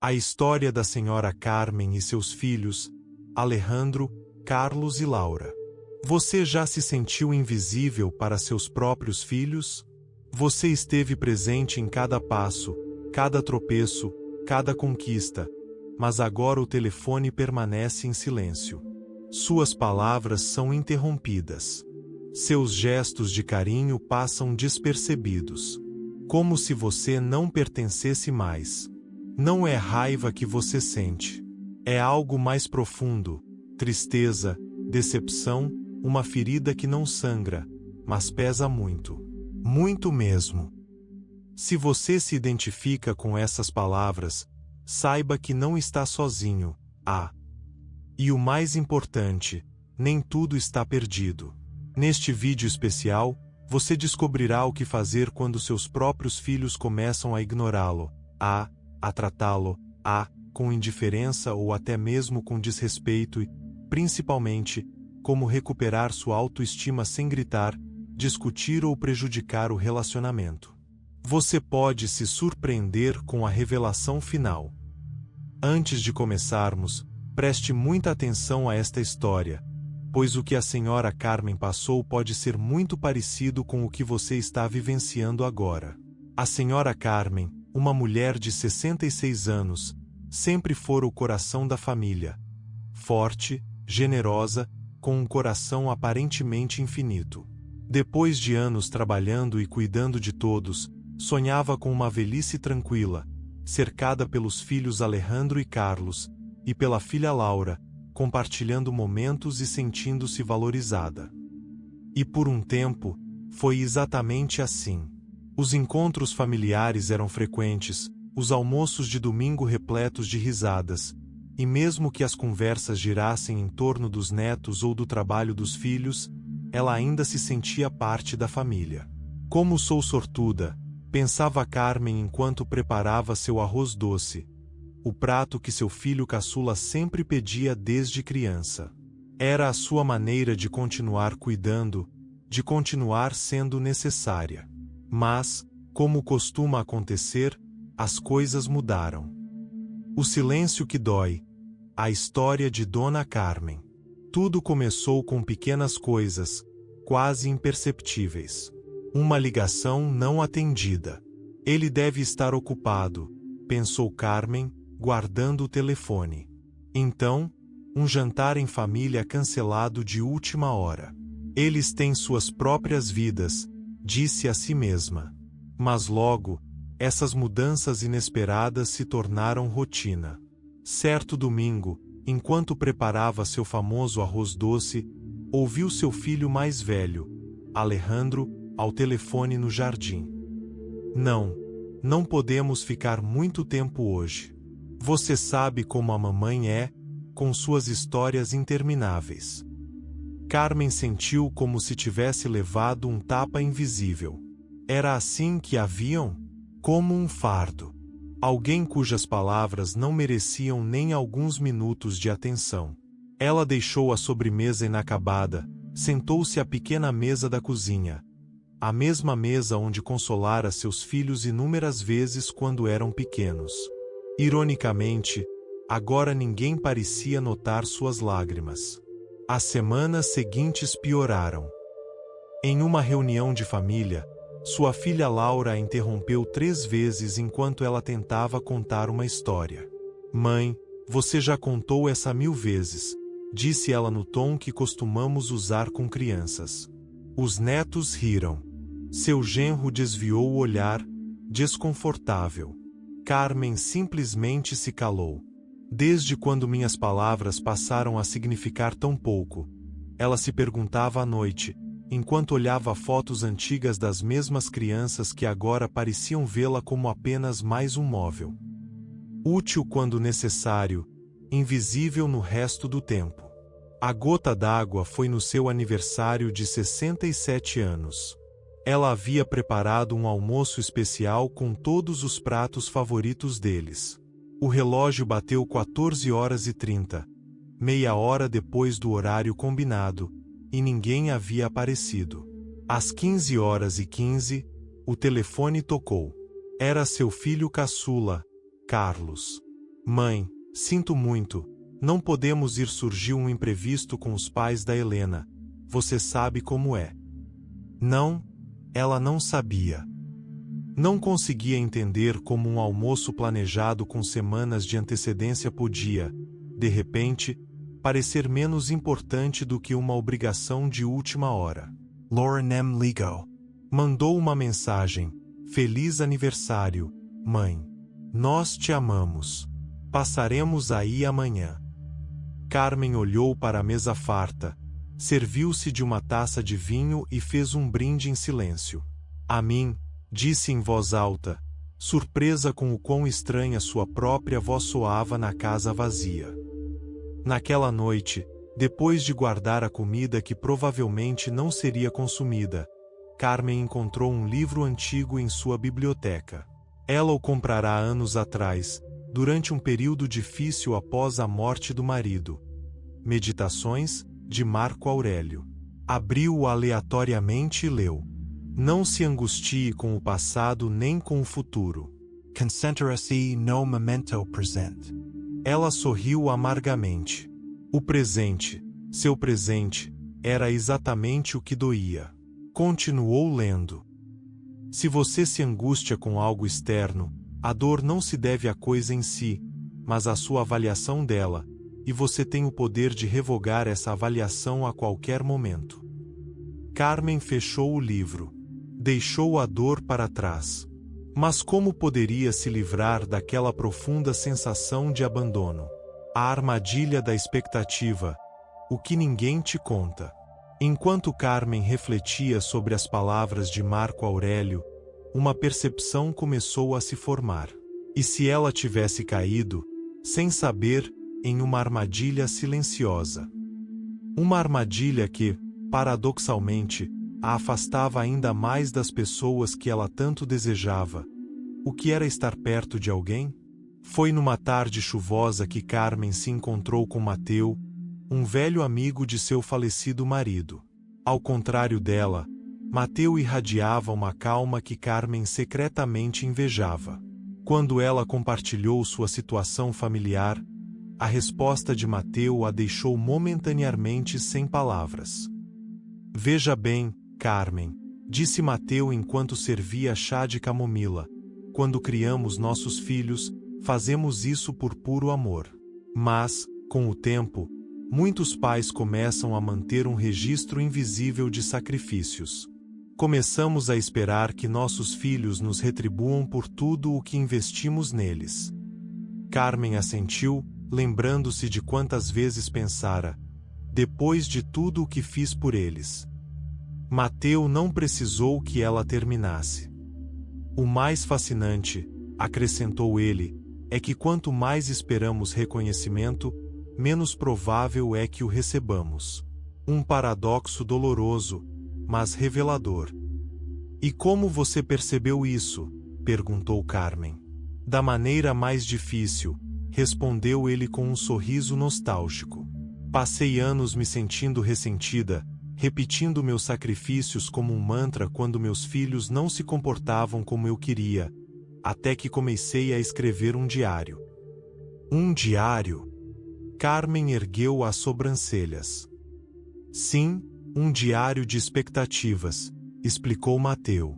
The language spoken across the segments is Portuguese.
A história da senhora Carmen e seus filhos, Alejandro, Carlos e Laura. Você já se sentiu invisível para seus próprios filhos? Você esteve presente em cada passo, cada tropeço, cada conquista, mas agora o telefone permanece em silêncio. Suas palavras são interrompidas. Seus gestos de carinho passam despercebidos. Como se você não pertencesse mais. Não é raiva que você sente. É algo mais profundo, tristeza, decepção, uma ferida que não sangra, mas pesa muito. Muito mesmo. Se você se identifica com essas palavras, saiba que não está sozinho. E o mais importante, nem tudo está perdido. Neste vídeo especial, você descobrirá o que fazer quando seus próprios filhos começam a ignorá-lo, a tratá-lo, com indiferença ou até mesmo com desrespeito e, principalmente, como recuperar sua autoestima sem gritar, discutir ou prejudicar o relacionamento. Você pode se surpreender com a revelação final. Antes de começarmos, preste muita atenção a esta história, pois o que a senhora Carmen passou pode ser muito parecido com o que você está vivenciando agora. A senhora Carmen, uma mulher de 66 anos, sempre fora o coração da família. Forte, generosa, com um coração aparentemente infinito. Depois de anos trabalhando e cuidando de todos, sonhava com uma velhice tranquila, cercada pelos filhos Alejandro e Carlos, e pela filha Laura, compartilhando momentos e sentindo-se valorizada. E por um tempo, foi exatamente assim. Os encontros familiares eram frequentes, os almoços de domingo repletos de risadas, e mesmo que as conversas girassem em torno dos netos ou do trabalho dos filhos, ela ainda se sentia parte da família. Como sou sortuda, pensava Carmen enquanto preparava seu arroz doce, o prato que seu filho caçula sempre pedia desde criança. Era a sua maneira de continuar cuidando, de continuar sendo necessária. Mas, como costuma acontecer, as coisas mudaram. O silêncio que dói. A história de Dona Carmen. Tudo começou com pequenas coisas, quase imperceptíveis. Uma ligação não atendida. Ele deve estar ocupado, pensou Carmen, guardando o telefone. Então, um jantar em família cancelado de última hora. Eles têm suas próprias vidas, disse a si mesma. Mas logo, essas mudanças inesperadas se tornaram rotina. Certo domingo, enquanto preparava seu famoso arroz doce, ouviu seu filho mais velho, Alejandro, ao telefone no jardim. Não podemos ficar muito tempo hoje. Você sabe como a mamãe é, com suas histórias intermináveis. Carmen sentiu como se tivesse levado um tapa invisível. Era assim que a viam? Como um fardo. Alguém cujas palavras não mereciam nem alguns minutos de atenção. Ela deixou a sobremesa inacabada, sentou-se à pequena mesa da cozinha. A mesma mesa onde consolara seus filhos inúmeras vezes quando eram pequenos. Ironicamente, agora ninguém parecia notar suas lágrimas. As semanas seguintes pioraram. Em uma reunião de família, sua filha Laura a interrompeu 3 vezes enquanto ela tentava contar uma história. Mãe, você já contou essa 1000 vezes, disse ela no tom que costumamos usar com crianças. Os netos riram. Seu genro desviou o olhar, desconfortável. Carmen simplesmente se calou. Desde quando minhas palavras passaram a significar tão pouco? Ela se perguntava à noite, enquanto olhava fotos antigas das mesmas crianças que agora pareciam vê-la como apenas mais um móvel. Útil quando necessário, invisível no resto do tempo. A gota d'água foi no seu aniversário de 67 anos. Ela havia preparado um almoço especial com todos os pratos favoritos deles. O relógio bateu 14h30, meia hora depois do horário combinado, e ninguém havia aparecido. Às 15h15, o telefone tocou. Era seu filho caçula, Carlos. Mãe, sinto muito, não podemos ir, surgiu um imprevisto com os pais da Helena. Você sabe como é. Não, ela não sabia. Não conseguia entender como um almoço planejado com semanas de antecedência podia, de repente, parecer menos importante do que uma obrigação de última hora. Lauren M. ligou. Mandou uma mensagem. Feliz aniversário, mãe. Nós te amamos. Passaremos aí amanhã. Carmen olhou para a mesa farta, serviu-se de uma taça de vinho e fez um brinde em silêncio. A mim, disse em voz alta, surpresa com o quão estranha sua própria voz soava na casa vazia. Naquela noite, depois de guardar a comida que provavelmente não seria consumida, Carmen encontrou um livro antigo em sua biblioteca. Ela o comprara anos atrás, durante um período difícil após a morte do marido. Meditações, de Marco Aurélio. Abriu-o aleatoriamente e leu. Não se angustie com o passado nem com o futuro. Concentra-se no momento presente. Ela sorriu amargamente. O presente, seu presente, era exatamente o que doía. Continuou lendo. Se você se angustia com algo externo, a dor não se deve à coisa em si, mas à sua avaliação dela, e você tem o poder de revogar essa avaliação a qualquer momento. Carmen fechou o livro. Deixou a dor para trás. Mas como poderia se livrar daquela profunda sensação de abandono? A armadilha da expectativa, o que ninguém te conta. Enquanto Carmen refletia sobre as palavras de Marco Aurélio, uma percepção começou a se formar. E se ela tivesse caído, sem saber, em uma armadilha silenciosa? Uma armadilha que, paradoxalmente, a afastava ainda mais das pessoas que ela tanto desejava. O que era estar perto de alguém? Foi numa tarde chuvosa que Carmen se encontrou com Mateu, um velho amigo de seu falecido marido. Ao contrário dela, Mateu irradiava uma calma que Carmen secretamente invejava. Quando ela compartilhou sua situação familiar, a resposta de Mateu a deixou momentaneamente sem palavras. Veja bem, Carmen, disse Mateu enquanto servia chá de camomila, quando criamos nossos filhos, fazemos isso por puro amor. Mas, com o tempo, muitos pais começam a manter um registro invisível de sacrifícios. Começamos a esperar que nossos filhos nos retribuam por tudo o que investimos neles. Carmen assentiu, lembrando-se de quantas vezes pensara, depois de tudo o que fiz por eles. Mateu não precisou que ela terminasse. O mais fascinante, acrescentou ele, é que quanto mais esperamos reconhecimento, menos provável é que o recebamos. Um paradoxo doloroso, mas revelador. E como você percebeu isso? Perguntou Carmen. Da maneira mais difícil, respondeu ele com um sorriso nostálgico. Passei anos me sentindo ressentida, repetindo meus sacrifícios como um mantra quando meus filhos não se comportavam como eu queria, até que comecei a escrever um diário. Um diário? Carmen ergueu as sobrancelhas. Sim, um diário de expectativas, explicou Mateu.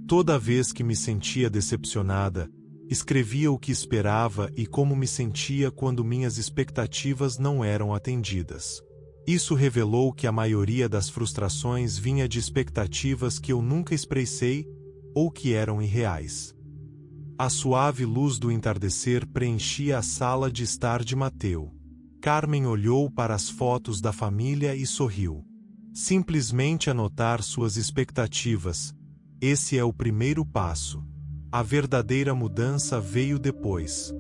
Toda vez que me sentia decepcionada, escrevia o que esperava e como me sentia quando minhas expectativas não eram atendidas. Isso revelou que a maioria das frustrações vinha de expectativas que eu nunca expressei ou que eram irreais. A suave luz do entardecer preenchia a sala de estar de Mateu. Carmen olhou para as fotos da família e sorriu. Simplesmente anotar suas expectativas. Esse é o primeiro passo. A verdadeira mudança veio depois.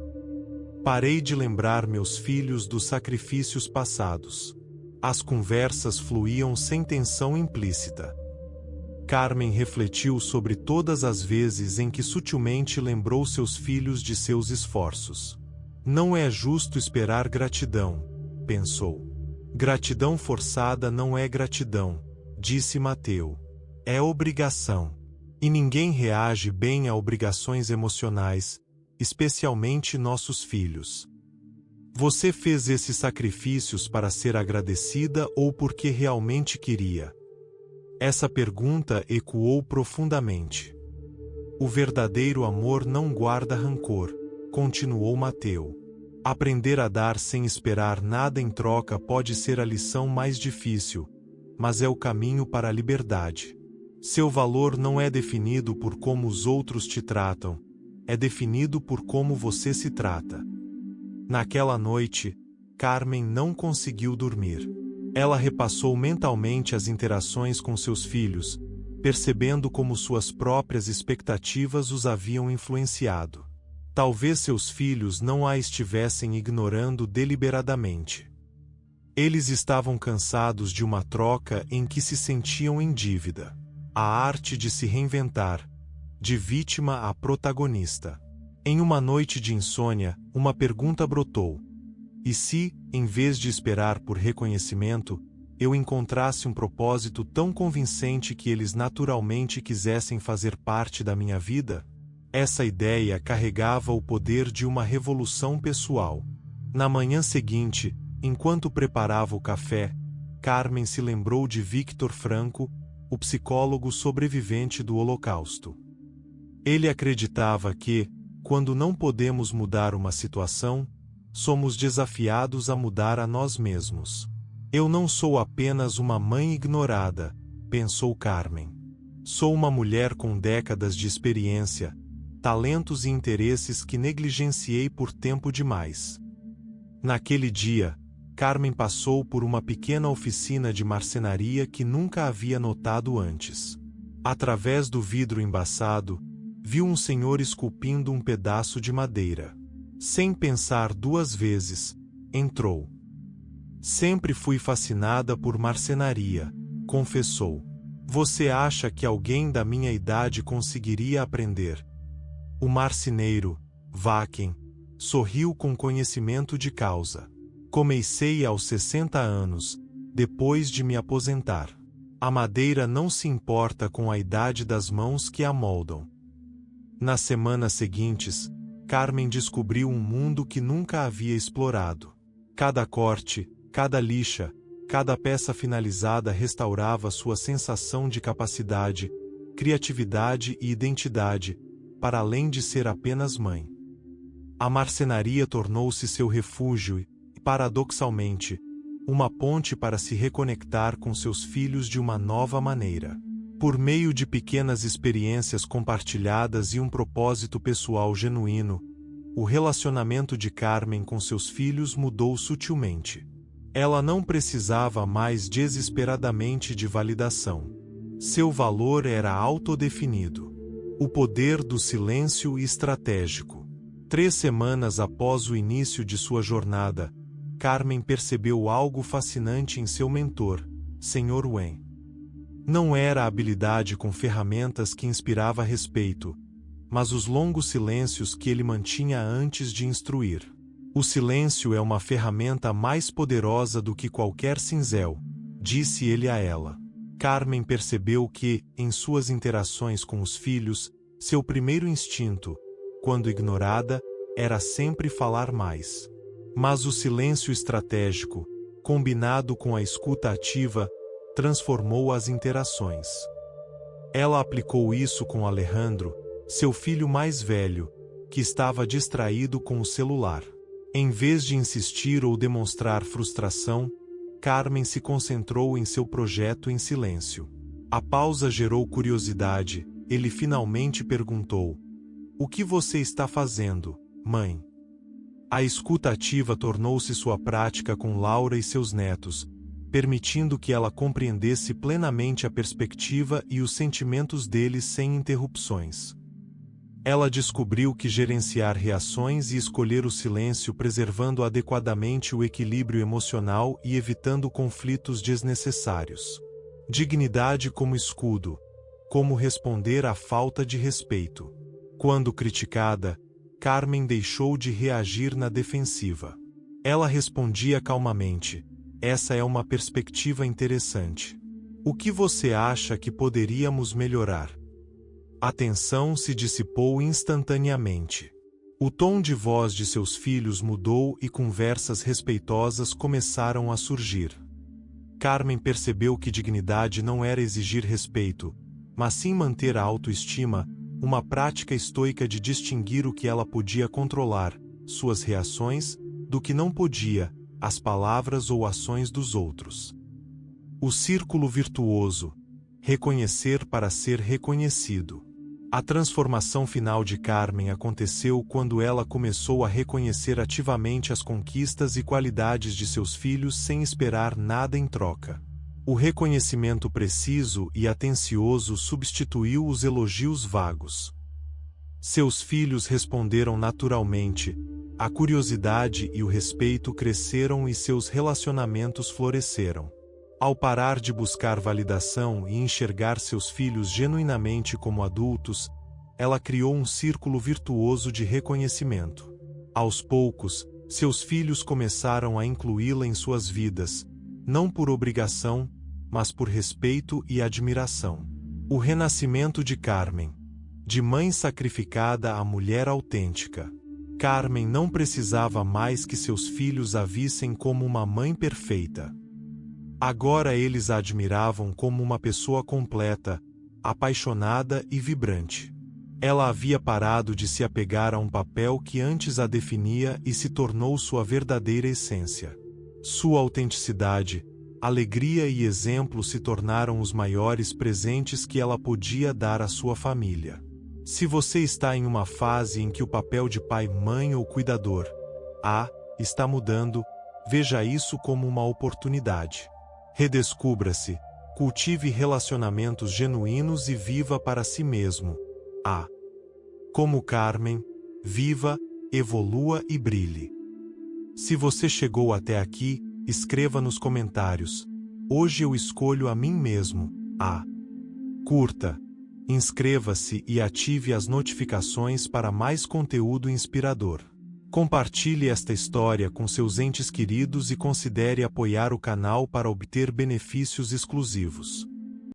Parei de lembrar meus filhos dos sacrifícios passados. As conversas fluíam sem tensão implícita. Carmen refletiu sobre todas as vezes em que sutilmente lembrou seus filhos de seus esforços. Não é justo esperar gratidão, pensou. Gratidão forçada não é gratidão, disse Mateu. É obrigação. E ninguém reage bem a obrigações emocionais, especialmente nossos filhos. Você fez esses sacrifícios para ser agradecida ou porque realmente queria? Essa pergunta ecoou profundamente. O verdadeiro amor não guarda rancor, continuou Mateu. Aprender a dar sem esperar nada em troca pode ser a lição mais difícil, mas é o caminho para a liberdade. Seu valor não é definido por como os outros te tratam, é definido por como você se trata. Naquela noite, Carmen não conseguiu dormir. Ela repassou mentalmente as interações com seus filhos, percebendo como suas próprias expectativas os haviam influenciado. Talvez seus filhos não a estivessem ignorando deliberadamente. Eles estavam cansados de uma troca em que se sentiam em dívida. A arte de se reinventar, de vítima a protagonista. Em uma noite de insônia, uma pergunta brotou. E se, em vez de esperar por reconhecimento, eu encontrasse um propósito tão convincente que eles naturalmente quisessem fazer parte da minha vida? Essa ideia carregava o poder de uma revolução pessoal. Na manhã seguinte, enquanto preparava o café, Carmen se lembrou de Viktor Frankl, o psicólogo sobrevivente do Holocausto. Ele acreditava que, quando não podemos mudar uma situação, somos desafiados a mudar a nós mesmos. Eu não sou apenas uma mãe ignorada, pensou Carmen. Sou uma mulher com décadas de experiência, talentos e interesses que negligenciei por tempo demais. Naquele dia, Carmen passou por uma pequena oficina de marcenaria que nunca havia notado antes. Através do vidro embaçado, viu um senhor esculpindo um pedaço de madeira. Sem pensar duas vezes, entrou. Sempre fui fascinada por marcenaria, confessou. Você acha que alguém da minha idade conseguiria aprender? O marceneiro, Vaken, sorriu com conhecimento de causa. Comecei aos 60 anos, depois de me aposentar. A madeira não se importa com a idade das mãos que a moldam. Nas semanas seguintes, Carmen descobriu um mundo que nunca havia explorado. Cada corte, cada lixa, cada peça finalizada restaurava sua sensação de capacidade, criatividade e identidade, para além de ser apenas mãe. A marcenaria tornou-se seu refúgio e, paradoxalmente, uma ponte para se reconectar com seus filhos de uma nova maneira. Por meio de pequenas experiências compartilhadas e um propósito pessoal genuíno, o relacionamento de Carmen com seus filhos mudou sutilmente. Ela não precisava mais desesperadamente de validação. Seu valor era autodefinido. O poder do silêncio estratégico. 3 semanas após o início de sua jornada, Carmen percebeu algo fascinante em seu mentor, Sr. Wen. Não era a habilidade com ferramentas que inspirava respeito, mas os longos silêncios que ele mantinha antes de instruir. O silêncio é uma ferramenta mais poderosa do que qualquer cinzel, disse ele a ela. Carmen percebeu que, em suas interações com os filhos, seu primeiro instinto, quando ignorada, era sempre falar mais. Mas o silêncio estratégico, combinado com a escuta ativa, transformou as interações. Ela aplicou isso com Alejandro, seu filho mais velho, que estava distraído com o celular. Em vez de insistir ou demonstrar frustração, Carmen se concentrou em seu projeto em silêncio. A pausa gerou curiosidade. Ele finalmente perguntou: "O que você está fazendo, mãe?" A escuta ativa tornou-se sua prática com Laura e seus netos, permitindo que ela compreendesse plenamente a perspectiva e os sentimentos deles sem interrupções. Ela descobriu que gerenciar reações e escolher o silêncio preservando adequadamente o equilíbrio emocional e evitando conflitos desnecessários. Dignidade como escudo. Como responder à falta de respeito. Quando criticada, Carmen deixou de reagir na defensiva. Ela respondia calmamente: "Essa é uma perspectiva interessante. O que você acha que poderíamos melhorar?" A tensão se dissipou instantaneamente. O tom de voz de seus filhos mudou e conversas respeitosas começaram a surgir. Carmen percebeu que dignidade não era exigir respeito, mas sim manter a autoestima, uma prática estoica de distinguir o que ela podia controlar, suas reações, do que não podia, as palavras ou ações dos outros. O círculo virtuoso. Reconhecer para ser reconhecido. A transformação final de Carmen aconteceu quando ela começou a reconhecer ativamente as conquistas e qualidades de seus filhos sem esperar nada em troca. O reconhecimento preciso e atencioso substituiu os elogios vagos. Seus filhos responderam naturalmente, a curiosidade e o respeito cresceram e seus relacionamentos floresceram. Ao parar de buscar validação e enxergar seus filhos genuinamente como adultos, ela criou um círculo virtuoso de reconhecimento. Aos poucos, seus filhos começaram a incluí-la em suas vidas, não por obrigação, mas por respeito e admiração. O renascimento de Carmen. De mãe sacrificada a mulher autêntica. Carmen não precisava mais que seus filhos a vissem como uma mãe perfeita. Agora eles a admiravam como uma pessoa completa, apaixonada e vibrante. Ela havia parado de se apegar a um papel que antes a definia e se tornou sua verdadeira essência. Sua autenticidade, alegria e exemplo se tornaram os maiores presentes que ela podia dar à sua família. Se você está em uma fase em que o papel de pai, mãe ou cuidador está mudando, veja isso como uma oportunidade. Redescubra-se, cultive relacionamentos genuínos e viva para si mesmo. Como Carmen, viva, evolua e brilhe. Se você chegou até aqui, escreva nos comentários. Hoje eu escolho a mim mesmo. Curta, inscreva-se e ative as notificações para mais conteúdo inspirador. Compartilhe esta história com seus entes queridos e considere apoiar o canal para obter benefícios exclusivos.